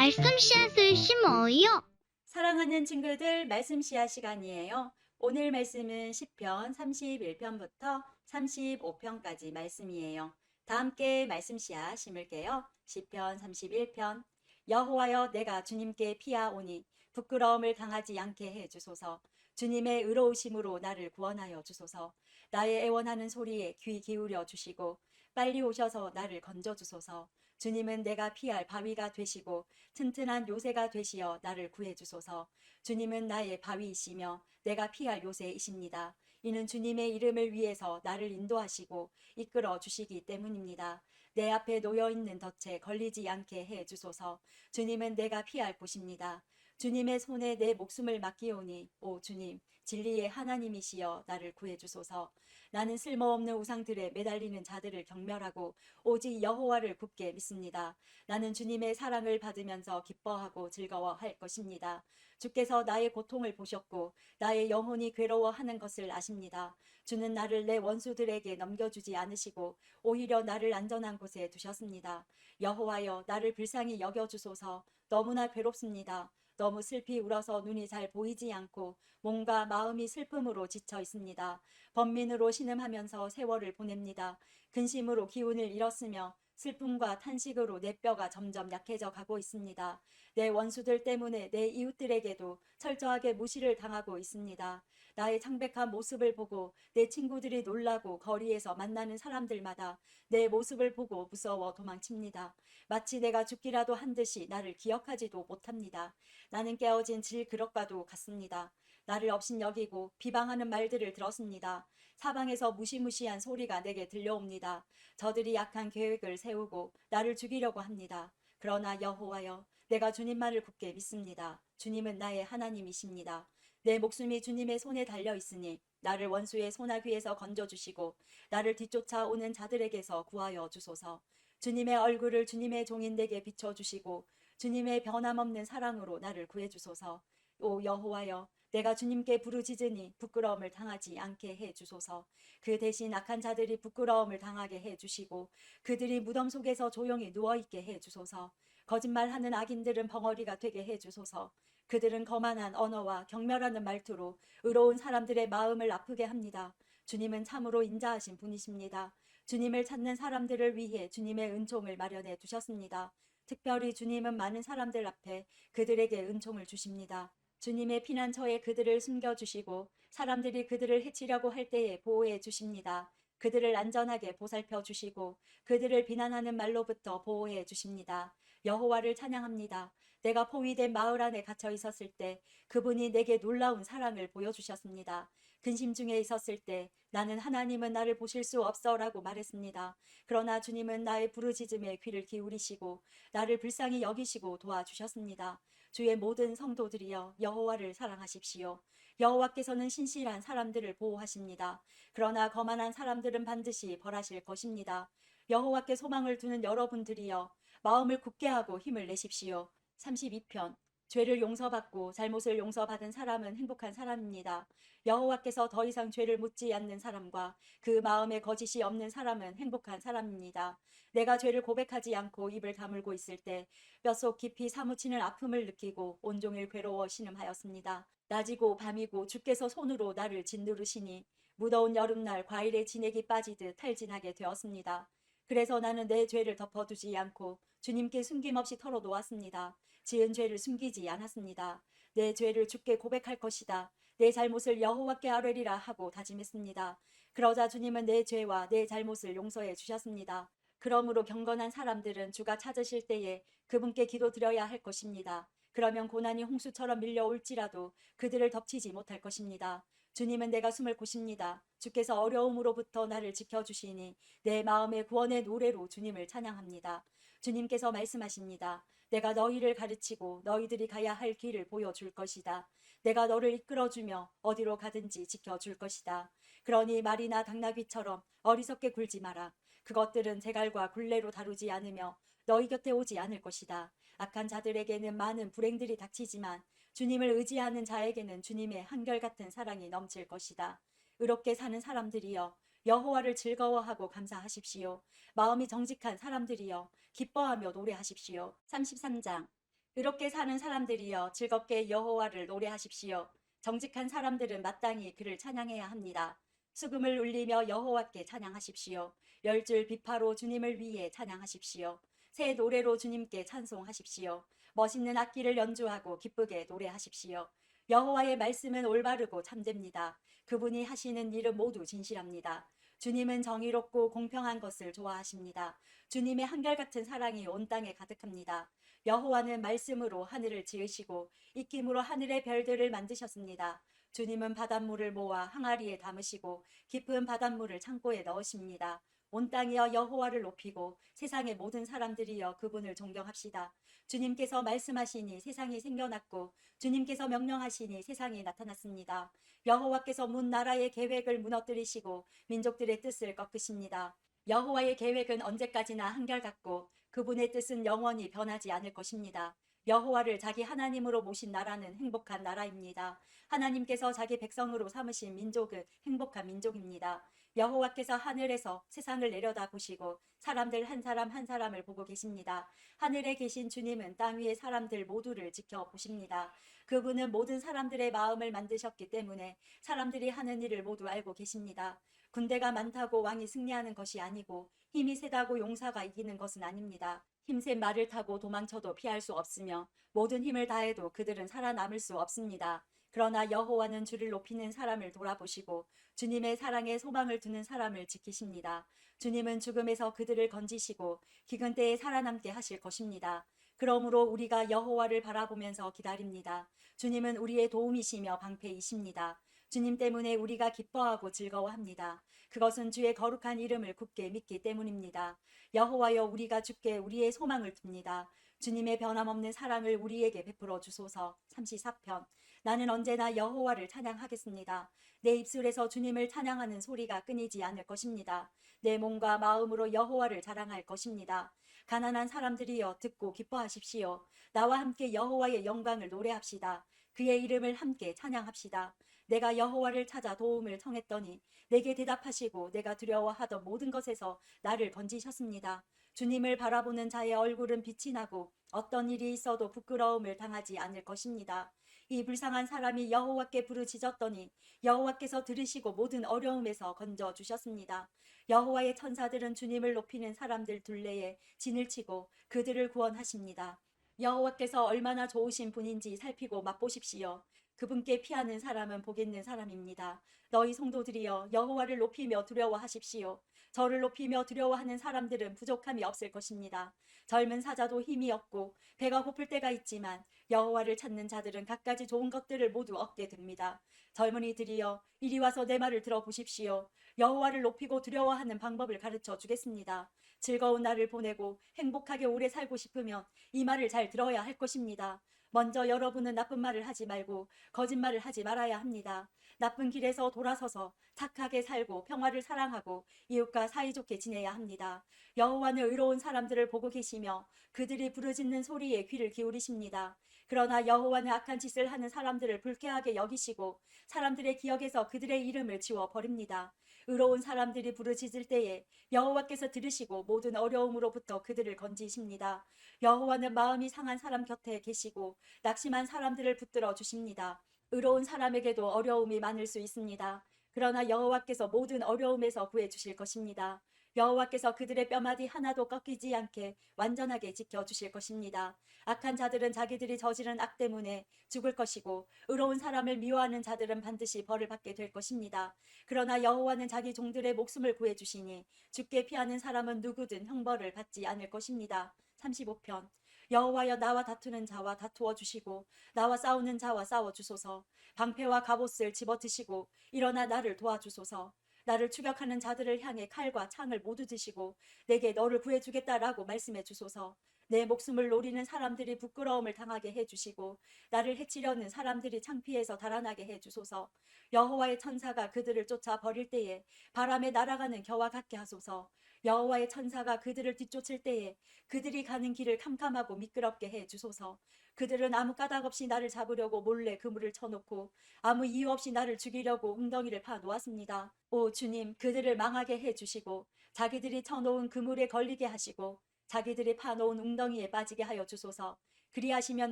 말씀 씨앗을 심어요. 사랑하는 친구들, 말씀 씨앗 시간이에요. 오늘 말씀은 시편 31편부터 35편까지 말씀이에요. 다 함께 말씀 씨앗 심을게요. 시편 31편. 여호와여, 내가 주님께 피하오니 부끄러움을 당하지 않게 해 주소서. 주님의 의로우심으로 나를 구원하여 주소서. 나의 애원하는 소리에 귀 기울여 주시고 빨리 오셔서 나를 건져 주소서. 주님은 내가 피할 바위가 되시고 튼튼한 요새가 되시어 나를 구해 주소서. 주님은 나의 바위이시며 내가 피할 요새이십니다. 이는 주님의 이름을 위해서 나를 인도하시고 이끌어 주시기 때문입니다. 내 앞에 놓여 있는 덫에 걸리지 않게 해 주소서. 주님은 내가 피할 곳입니다. 주님의 손에 내 목숨을 맡기오니 오 주님, 진리의 하나님이시여 나를 구해 주소서. 나는 쓸모없는 우상들에 매달리는 자들을 경멸하고 오직 여호와를 굳게 믿습니다. 나는 주님의 사랑을 받으면서 기뻐하고 즐거워할 것입니다. 주께서 나의 고통을 보셨고 나의 영혼이 괴로워하는 것을 아십니다. 주는 나를 내 원수들에게 넘겨주지 않으시고 오히려 나를 안전한 곳에 두셨습니다. 여호와여, 나를 불쌍히 여겨주소서. 너무나 괴롭습니다. 너무 슬피 울어서 눈이 잘 보이지 않고 몸과 마음이 슬픔으로 지쳐 있습니다. 번민으로 신음하면서 세월을 보냅니다. 근심으로 기운을 잃었으며 슬픔과 탄식으로 내 뼈가 점점 약해져 가고 있습니다. 내 원수들 때문에 내 이웃들에게도 철저하게 무시를 당하고 있습니다. 나의 창백한 모습을 보고 내 친구들이 놀라고 거리에서 만나는 사람들마다 내 모습을 보고 무서워 도망칩니다. 마치 내가 죽기라도 한 듯이 나를 기억하지도 못합니다. 나는 깨어진 질그릇과도 같습니다. 나를 업신 여기고 비방하는 말들을 들었습니다. 사방에서 무시무시한 소리가 내게 들려옵니다. 저들이 약한 계획을 세우고 나를 죽이려고 합니다. 그러나 여호와여, 내가 주님만을 굳게 믿습니다. 주님은 나의 하나님이십니다. 내 목숨이 주님의 손에 달려 있으니 나를 원수의 손아귀에서 건져주시고 나를 뒤쫓아 오는 자들에게서 구하여 주소서. 주님의 얼굴을 주님의 종인에게 비춰주시고 주님의 변함없는 사랑으로 나를 구해주소서. 오 여호와여, 내가 주님께 부르짖으니 부끄러움을 당하지 않게 해 주소서. 그 대신 악한 자들이 부끄러움을 당하게 해 주시고 그들이 무덤 속에서 조용히 누워 있게 해 주소서. 거짓말하는 악인들은 벙어리가 되게 해 주소서. 그들은 거만한 언어와 경멸하는 말투로 의로운 사람들의 마음을 아프게 합니다. 주님은 참으로 인자하신 분이십니다. 주님을 찾는 사람들을 위해 주님의 은총을 마련해 두셨습니다. 특별히 주님은 많은 사람들 앞에 그들에게 은총을 주십니다. 주님의 피난처에 그들을 숨겨주시고 사람들이 그들을 해치려고 할 때에 보호해 주십니다. 그들을 안전하게 보살펴 주시고 그들을 비난하는 말로부터 보호해 주십니다. 여호와를 찬양합니다. 내가 포위된 마을 안에 갇혀 있었을 때 그분이 내게 놀라운 사랑을 보여주셨습니다. 근심 중에 있었을 때 나는 하나님은 나를 보실 수 없어라고 말했습니다. 그러나 주님은 나의 부르짖음에 귀를 기울이시고 나를 불쌍히 여기시고 도와주셨습니다. 주의 모든 성도들이여 여호와를 사랑하십시오. 여호와께서는 신실한 사람들을 보호하십니다. 그러나 거만한 사람들은 반드시 벌하실 것입니다. 여호와께 소망을 두는 여러분들이여 마음을 굳게 하고 힘을 내십시오. 32편. 죄를 용서받고 잘못을 용서받은 사람은 행복한 사람입니다. 여호와께서 더 이상 죄를 묻지 않는 사람과 그 마음에 거짓이 없는 사람은 행복한 사람입니다. 내가 죄를 고백하지 않고 입을 다물고 있을 때 뼛속 깊이 사무치는 아픔을 느끼고 온종일 괴로워 신음하였습니다. 낮이고 밤이고 주께서 손으로 나를 짓누르시니 무더운 여름날 과일에 진액이 빠지듯 탈진하게 되었습니다. 그래서 나는 내 죄를 덮어두지 않고 주님께 숨김없이 털어놓았습니다. 지은 죄를 숨기지 않았습니다. 내 죄를 주께 고백할 것이다. 내 잘못을 여호와께 아뢰리라 하고 다짐했습니다. 그러자 주님은 내 죄와 내 잘못을 용서해 주셨습니다. 그러므로 경건한 사람들은 주가 찾으실 때에 그분께 기도드려야 할 것입니다. 그러면 고난이 홍수처럼 밀려올지라도 그들을 덮치지 못할 것입니다. 주님은 내가 숨을 곳입니다. 주께서 어려움으로부터 나를 지켜주시니 내 마음의 구원의 노래로 주님을 찬양합니다. 주님께서 말씀하십니다. 내가 너희를 가르치고 너희들이 가야 할 길을 보여줄 것이다. 내가 너를 이끌어주며 어디로 가든지 지켜줄 것이다. 그러니 말이나 당나귀처럼 어리석게 굴지 마라. 그것들은 제갈과 굴레로 다루지 않으며 너희 곁에 오지 않을 것이다. 악한 자들에게는 많은 불행들이 닥치지만 주님을 의지하는 자에게는 주님의 한결같은 사랑이 넘칠 것이다. 의롭게 사는 사람들이여 여호와를 즐거워하고 감사하십시오. 마음이 정직한 사람들이여 기뻐하며 노래하십시오. 33장. 의롭게 사는 사람들이여 즐겁게 여호와를 노래하십시오. 정직한 사람들은 마땅히 그를 찬양해야 합니다. 수금을 울리며 여호와께 찬양하십시오. 열줄 비파로 주님을 위해 찬양하십시오. 새 노래로 주님께 찬송하십시오. 멋있는 악기를 연주하고 기쁘게 노래하십시오. 여호와의 말씀은 올바르고 참됩니다. 그분이 하시는 일은 모두 진실합니다. 주님은 정의롭고 공평한 것을 좋아하십니다. 주님의 한결같은 사랑이 온 땅에 가득합니다. 여호와는 말씀으로 하늘을 지으시고 입김으로 하늘의 별들을 만드셨습니다. 주님은 바닷물을 모아 항아리에 담으시고 깊은 바닷물을 창고에 넣으십니다. 온 땅이여 여호와를 높이고 세상의 모든 사람들이여 그분을 존경합시다. 주님께서 말씀하시니 세상이 생겨났고 주님께서 명령하시니 세상이 나타났습니다. 여호와께서 문 나라의 계획을 무너뜨리시고 민족들의 뜻을 꺾으십니다. 여호와의 계획은 언제까지나 한결같고 그분의 뜻은 영원히 변하지 않을 것입니다. 여호와를 자기 하나님으로 모신 나라는 행복한 나라입니다. 하나님께서 자기 백성으로 삼으신 민족은 행복한 민족입니다. 여호와께서 하늘에서 세상을 내려다 보시고 사람들 한 사람 한 사람을 보고 계십니다. 하늘에 계신 주님은 땅 위의 사람들 모두를 지켜보십니다. 그분은 모든 사람들의 마음을 만드셨기 때문에 사람들이 하는 일을 모두 알고 계십니다. 군대가 많다고 왕이 승리하는 것이 아니고 힘이 세다고 용사가 이기는 것은 아닙니다. 힘센 말을 타고 도망쳐도 피할 수 없으며 모든 힘을 다해도 그들은 살아남을 수 없습니다. 그러나 여호와는 주를 높이는 사람을 돌아보시고 주님의 사랑에 소망을 두는 사람을 지키십니다. 주님은 죽음에서 그들을 건지시고 기근 때에 살아남게 하실 것입니다. 그러므로 우리가 여호와를 바라보면서 기다립니다. 주님은 우리의 도움이시며 방패이십니다. 주님 때문에 우리가 기뻐하고 즐거워합니다. 그것은 주의 거룩한 이름을 굳게 믿기 때문입니다. 여호와여 우리가 주께 우리의 소망을 둡니다. 주님의 변함없는 사랑을 우리에게 베풀어 주소서. 34편. 나는 언제나 여호와를 찬양하겠습니다. 내 입술에서 주님을 찬양하는 소리가 끊이지 않을 것입니다. 내 몸과 마음으로 여호와를 자랑할 것입니다. 가난한 사람들이여 듣고 기뻐하십시오. 나와 함께 여호와의 영광을 노래합시다. 그의 이름을 함께 찬양합시다. 내가 여호와를 찾아 도움을 청했더니 내게 대답하시고 내가 두려워하던 모든 것에서 나를 건지셨습니다. 주님을 바라보는 자의 얼굴은 빛이 나고 어떤 일이 있어도 부끄러움을 당하지 않을 것입니다. 이 불쌍한 사람이 여호와께 부르짖었더니 여호와께서 들으시고 모든 어려움에서 건져 주셨습니다. 여호와의 천사들은 주님을 높이는 사람들 둘레에 진을 치고 그들을 구원하십니다. 여호와께서 얼마나 좋으신 분인지 살피고 맛보십시오. 그분께 피하는 사람은 복 있는 사람입니다. 너희 성도들이여 여호와를 높이며 두려워하십시오. 저를 높이며 두려워하는 사람들은 부족함이 없을 것입니다. 젊은 사자도 힘이 없고 배가 고플 때가 있지만 여호와를 찾는 자들은 갖가지 좋은 것들을 모두 얻게 됩니다. 젊은이들이여 이리 와서 내 말을 들어보십시오. 여호와를 높이고 두려워하는 방법을 가르쳐 주겠습니다. 즐거운 날을 보내고 행복하게 오래 살고 싶으면 이 말을 잘 들어야 할 것입니다. 먼저 여러분은 나쁜 말을 하지 말고 거짓말을 하지 말아야 합니다. 나쁜 길에서 돌아서서 착하게 살고 평화를 사랑하고 이웃과 사이좋게 지내야 합니다. 여호와는 의로운 사람들을 보고 계시며 그들이 부르짖는 소리에 귀를 기울이십니다. 그러나 여호와는 악한 짓을 하는 사람들을 불쾌하게 여기시고 사람들의 기억에서 그들의 이름을 지워 버립니다. 의로운 사람들이 부르짖을 때에 여호와께서 들으시고 모든 어려움으로부터 그들을 건지십니다. 여호와는 마음이 상한 사람 곁에 계시고 낙심한 사람들을 붙들어 주십니다. 의로운 사람에게도 어려움이 많을 수 있습니다. 그러나 여호와께서 모든 어려움에서 구해 주실 것입니다. 여호와께서 그들의 뼈마디 하나도 꺾이지 않게 완전하게 지켜주실 것입니다. 악한 자들은 자기들이 저지른 악 때문에 죽을 것이고 의로운 사람을 미워하는 자들은 반드시 벌을 받게 될 것입니다. 그러나 여호와는 자기 종들의 목숨을 구해주시니 죽게 피하는 사람은 누구든 형벌을 받지 않을 것입니다. 35편. 여호와여 나와 다투는 자와 다투어 주시고 나와 싸우는 자와 싸워 주소서. 방패와 갑옷을 집어드시고 일어나 나를 도와주소서. 나를 추격하는 자들을 향해 칼과 창을 모두 드시고 내게 너를 구해주겠다라고 말씀해 주소서. 내 목숨을 노리는 사람들이 부끄러움을 당하게 해주시고 나를 해치려는 사람들이 창피해서 달아나게 해주소서. 여호와의 천사가 그들을 쫓아 버릴 때에 바람에 날아가는 겨와 같게 하소서. 여호와의 천사가 그들을 뒤쫓을 때에 그들이 가는 길을 캄캄하고 미끄럽게 해주소서. 그들은 아무 까닭 없이 나를 잡으려고 몰래 그물을 쳐놓고 아무 이유 없이 나를 죽이려고 웅덩이를 파 놓았습니다. 오 주님, 그들을 망하게 해주시고 자기들이 쳐놓은 그물에 걸리게 하시고 자기들이 파놓은 웅덩이에 빠지게 하여 주소서. 그리하시면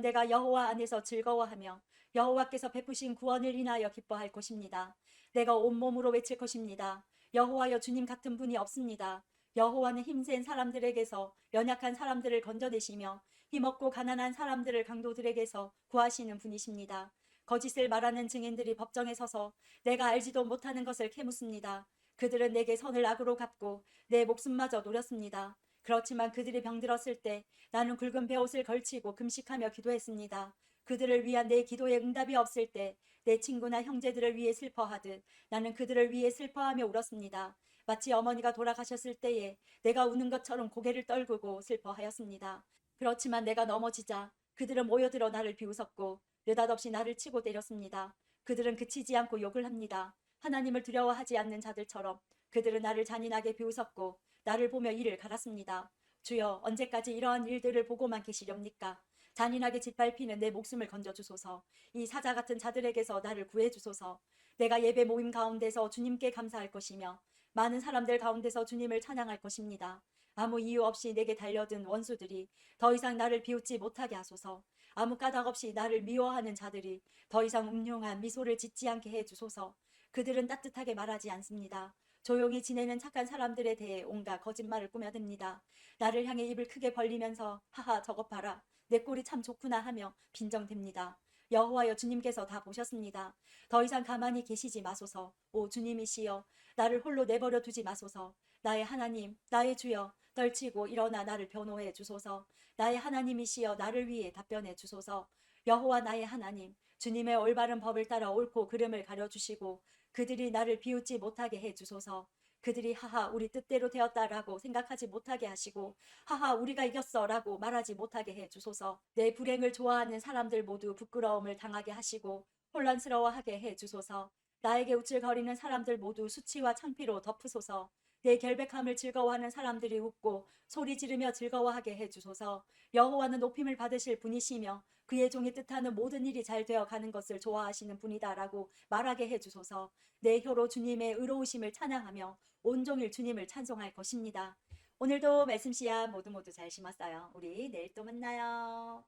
내가 여호와 안에서 즐거워하며 여호와께서 베푸신 구원을 인하여 기뻐할 것입니다. 내가 온몸으로 외칠 것입니다. 여호와여, 주님 같은 분이 없습니다. 여호와는 힘센 사람들에게서 연약한 사람들을 건져내시며 힘없고 가난한 사람들을 강도들에게서 구하시는 분이십니다. 거짓을 말하는 증인들이 법정에 서서 내가 알지도 못하는 것을 캐묻습니다. 그들은 내게 선을 악으로 갚고 내 목숨마저 노렸습니다. 그렇지만 그들이 병들었을 때 나는 굵은 베옷을 걸치고 금식하며 기도했습니다. 그들을 위한 내 기도에 응답이 없을 때 내 친구나 형제들을 위해 슬퍼하듯 나는 그들을 위해 슬퍼하며 울었습니다. 마치 어머니가 돌아가셨을 때에 내가 우는 것처럼 고개를 떨구고 슬퍼하였습니다. 그렇지만 내가 넘어지자 그들은 모여들어 나를 비웃었고 느닷없이 나를 치고 때렸습니다. 그들은 그치지 않고 욕을 합니다. 하나님을 두려워하지 않는 자들처럼 그들은 나를 잔인하게 비웃었고 나를 보며 이를 갈았습니다. 주여, 언제까지 이러한 일들을 보고만 계시렵니까? 잔인하게 짓밟히는 내 목숨을 건져주소서. 이 사자 같은 자들에게서 나를 구해주소서. 내가 예배 모임 가운데서 주님께 감사할 것이며 많은 사람들 가운데서 주님을 찬양할 것입니다. 아무 이유 없이 내게 달려든 원수들이 더 이상 나를 비웃지 못하게 하소서. 아무 까닭 없이 나를 미워하는 자들이 더 이상 음흉한 미소를 짓지 않게 해주소서. 그들은 따뜻하게 말하지 않습니다. 조용히 지내는 착한 사람들에 대해 온갖 거짓말을 꾸며댑니다. 나를 향해 입을 크게 벌리면서 하하 저것 봐라, 내 꼴이 참 좋구나 하며 빈정댑니다. 여호와여, 주님께서 다 보셨습니다. 더 이상 가만히 계시지 마소서. 오 주님이시여, 나를 홀로 내버려 두지 마소서. 나의 하나님, 나의 주여, 떨치고 일어나 나를 변호해 주소서. 나의 하나님이시여, 나를 위해 답변해 주소서. 여호와 나의 하나님, 주님의 올바른 법을 따라 옳고 그름을 가려주시고 그들이 나를 비웃지 못하게 해 주소서. 그들이 하하 우리 뜻대로 되었다라고 생각하지 못하게 하시고 하하 우리가 이겼어라고 말하지 못하게 해 주소서. 내 불행을 좋아하는 사람들 모두 부끄러움을 당하게 하시고 혼란스러워하게 해 주소서. 나에게 우쭐거리는 사람들 모두 수치와 창피로 덮으소서. 내 결백함을 즐거워하는 사람들이 웃고 소리 지르며 즐거워하게 해 주소서. 여호와는 높임을 받으실 분이시며 그의 종이 뜻하는 모든 일이 잘 되어 가는 것을 좋아하시는 분이다라고 말하게 해 주소서. 내 혀로 주님의 의로우심을 찬양하며 온종일 주님을 찬송할 것입니다. 오늘도 말씀 씨앗 모두 잘 심었어요. 우리 내일 또 만나요.